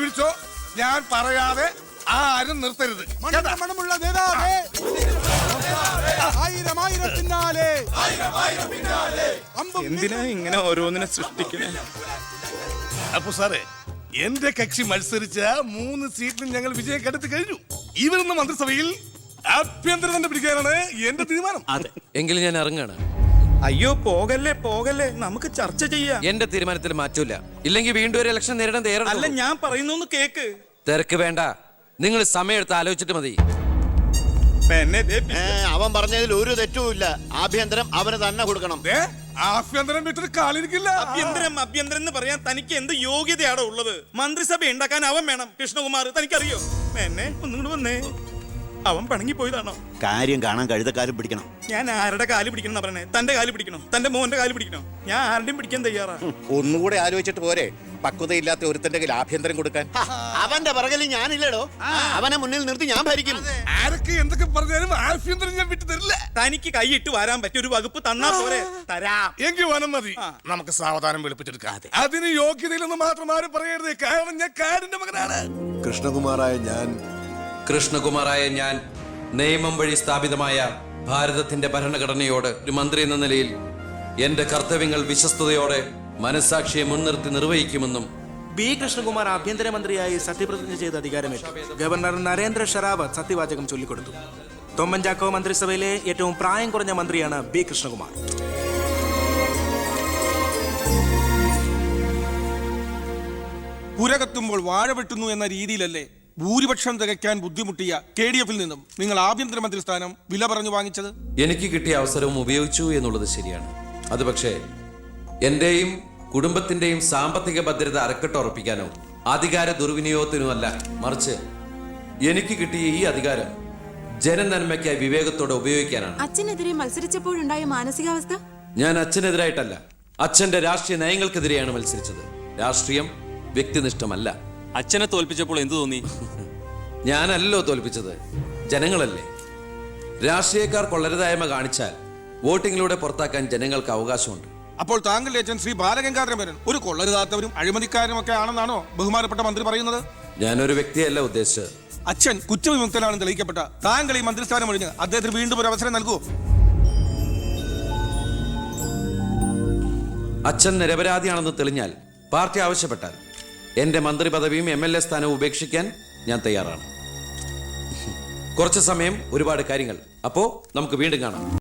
പിടിച്ചോ. ഞാൻ പറയാതെ ആരും നിർത്തരുത്. മണമുള്ള നേതാവേ, ആയിരം ആയിരം പിന്നാലെ. എന്തിനാ ഇങ്ങനെ ഓരോന്നിനെ സൃഷ്ടിക്കണേ? അപ്പൊ സാറേ, എന്റെ കക്ഷി മത്സരിച്ച 3 സീറ്റിലും ഞങ്ങൾ വിജയം കണ്ടെത്തി കഴിഞ്ഞു. ഇവരുന്ന മന്ത്രിസഭയിൽ ആഭ്യന്തരം തന്നെ പിടിക്കാനാണ് എന്റെ തീരുമാനം. അതെ, എങ്കിലും ഞാൻ ഇറങ്ങാണ്. അയ്യോ പോകല്ലേ പോകല്ലേ, നമുക്ക് ചർച്ച ചെയ്യാം. എന്റെ തീരുമാനത്തിൽ മാറ്റൂല. ഇല്ലെങ്കിൽ വീണ്ടും ഒരു ഇലക്ഷൻ നേരിടാൻ അല്ല, തയ്യാറല്ല. ഞാൻ പറയുന്നു കേക്ക്. തിരക്ക് വേണ്ട, നിങ്ങൾ സമയം എടുത്ത് ആലോചിച്ചിട്ട് മതി. അവൻ പറഞ്ഞതിൽ ഒരു തെറ്റുമില്ല. ആഭ്യന്തരം അവന് തന്നെ കൊടുക്കണം. ആഭ്യന്തരം വിട്ടിട്ട് കാലിരിക്കില്ല. അഭ്യന്തരം എന്ന് പറയാൻ തനിക്ക് എന്ത് യോഗ്യതയാണോ ഉള്ളത്? മന്ത്രിസഭ ഉണ്ടാക്കാൻ അവൻ വേണം. കൃഷ്ണകുമാർ തനിക്കറിയോ? എന്നെ ഒന്നുകൂടെ വന്നേ. അവൻ പണങ്ങി പോയതാണോ? കാര്യം കാണാൻ കഴുതക്കാരും പിടിക്കണം. ഞാൻ ആരുടെ കാല് പിടിക്കണം എന്നാ പറഞ്ഞേ? തന്റെ കാല് പിടിക്കണോ? തന്റെ മോന്റെ കാല് പിടിക്കണോ? ഞാൻ ആരുടെയും പിടിക്കാൻ തയ്യാറാ. ഒന്നുകൂടെ ആലോചിച്ചിട്ട് പോരെ പക്വതയില്ലാത്ത ഒരുത്തന്റെ കയ്യിൽ ആഭ്യന്തരം കൊടുക്കാൻ. അവന്റെ പിറകിൽ ഞാനില്ലടോ. അവനെ മുന്നിൽ നിർത്തി ഞാൻ ഭരിക്കും. ആരൊക്കെ എന്തൊക്കെ പറഞ്ഞാലും ആഭ്യന്തരം ഞാൻ വിട്ടു തരില്ല. തനിക്ക് കൈയിട്ട് വരാൻ പറ്റിയ ഒരു വകുപ്പ് തന്നാ പോരെ? തരാം. എങ്കിൽ വനം മതി. നമുക്ക് സാവധാനം വെളുപ്പിച്ചെടുക്കാം. അതിന് യോഗ്യതയിലൊന്നും മാത്രം ആരും പറയരുത്. കാരണം ഞാൻ കാടിന്റെ മകനാണ്. കൃഷ്ണകുമാറായ ഞാൻ നിയമം വഴി സ്ഥാപിതമായ ഭാരതത്തിന്റെ ഭരണഘടനയോട് ഒരു മന്ത്രി എന്ന നിലയിൽ എന്റെ കർത്തവ്യങ്ങൾ വിശ്വസ്തയോടെ മനസാക്ഷിയെ മുൻനിർത്തി നിർവഹിക്കുമെന്നും ബി കൃഷ്ണകുമാർ ആഭ്യന്തരമന്ത്രിയായി സത്യപ്രതിജ്ഞ ചെയ്ത അധികാരമേറ്റു. ഗവർണർ നരേന്ദ്ര ഷെറാവത്ത് സത്യവാചകം ചൊല്ലിക്കൊടുത്തു. തൊമ്മൻചാക്കോ മന്ത്രിസഭയിലെ ഏറ്റവും പ്രായം കുറഞ്ഞ മന്ത്രിയാണ് ബി കൃഷ്ണകുമാർ. പുരകത്തുമ്പോൾ വാഴ വെട്ടുന്നു എന്ന രീതിയിലല്ലേ ഭൂരിപക്ഷം തികയ്ക്കാൻ ബുദ്ധിമുട്ടിയ KDF നിന്നും നിങ്ങൾ ആഭ്യന്തരമന്ത്രി സ്ഥാനം വില പറഞ്ഞു വാങ്ങിച്ചത്? എനിക്ക് കിട്ടിയ അവസരവും ഉപയോഗിച്ചു എന്നുള്ളത് ശരിയാണ്. അത് പക്ഷേ എന്റെയും കുടുംബത്തിന്റെയും സാമ്പത്തിക ഭദ്രത അരക്കെട്ട് ഉറപ്പിക്കാനോ അധികാര ദുർവിനിയോഗത്തിനോ അല്ല, മറിച്ച് എനിക്ക് കിട്ടിയ ഈ അധികാരം ജനനന്മയ്ക്കായി വിവേകത്തോടെ ഉപയോഗിക്കാനാണ്. അച്ഛനെതിരെ മത്സരിച്ചപ്പോഴുണ്ടായ മാനസികാവസ്ഥ? ഞാൻ അച്ഛനെതിരായിട്ടല്ല, അച്ഛന്റെ രാഷ്ട്രീയ നയങ്ങൾക്കെതിരെയാണ് മത്സരിച്ചത്. രാഷ്ട്രീയം വ്യക്തിനിഷ്ഠമല്ല. അച്ഛനെ തോൽപ്പിച്ചപ്പോൾ എന്തു തോന്നി? ഞാനല്ലോ തോൽപ്പിച്ചത്, ജനങ്ങളല്ലേ. രാഷ്ട്രീയക്കാർ കൊള്ളരുതായ്മ കാണിച്ചാൽ വോട്ടിങ്ങിലൂടെ പുറത്താക്കാൻ ജനങ്ങൾക്ക് അവകാശമുണ്ട്. അപ്പോൾ താങ്കളുടെ അച്ഛൻ ശ്രീ ബാലഗംഗാധരൻ ഒരു കൊള്ളരുതാത്തവരും അഴിമതിക്കാരും ഒക്കെ ആണെന്നാണോ ബഹുമാനപ്പെട്ട മന്ത്രി പറയുന്നത്? ഞാനൊരു വ്യക്തിയല്ല ഉദ്ദേശിച്ചത്. അച്ഛൻ കുറ്റവിമുക്തനാണെന്ന് തെളിയിക്കപ്പെട്ട താങ്കൾ ഈ മന്ത്രിസ്ഥാനം ഒഴിഞ്ഞ് അദ്ദേഹത്തിന് വീണ്ടും ഒരു അവസരം നൽകുമോ? അച്ഛൻ നിരപരാധിയാണെന്ന് തെളിഞ്ഞാൽ പാർട്ടി ആവശ്യപ്പെട്ടാൽ എന്റെ മന്ത്രി പദവിയും MLA സ്ഥാനവും ഉപേക്ഷിക്കാൻ ഞാൻ തയ്യാറാണ്. കുറച്ച് സമയം, ഒരുപാട് കാര്യങ്ങൾ. അപ്പോ നമുക്ക് വീണ്ടും കാണാം.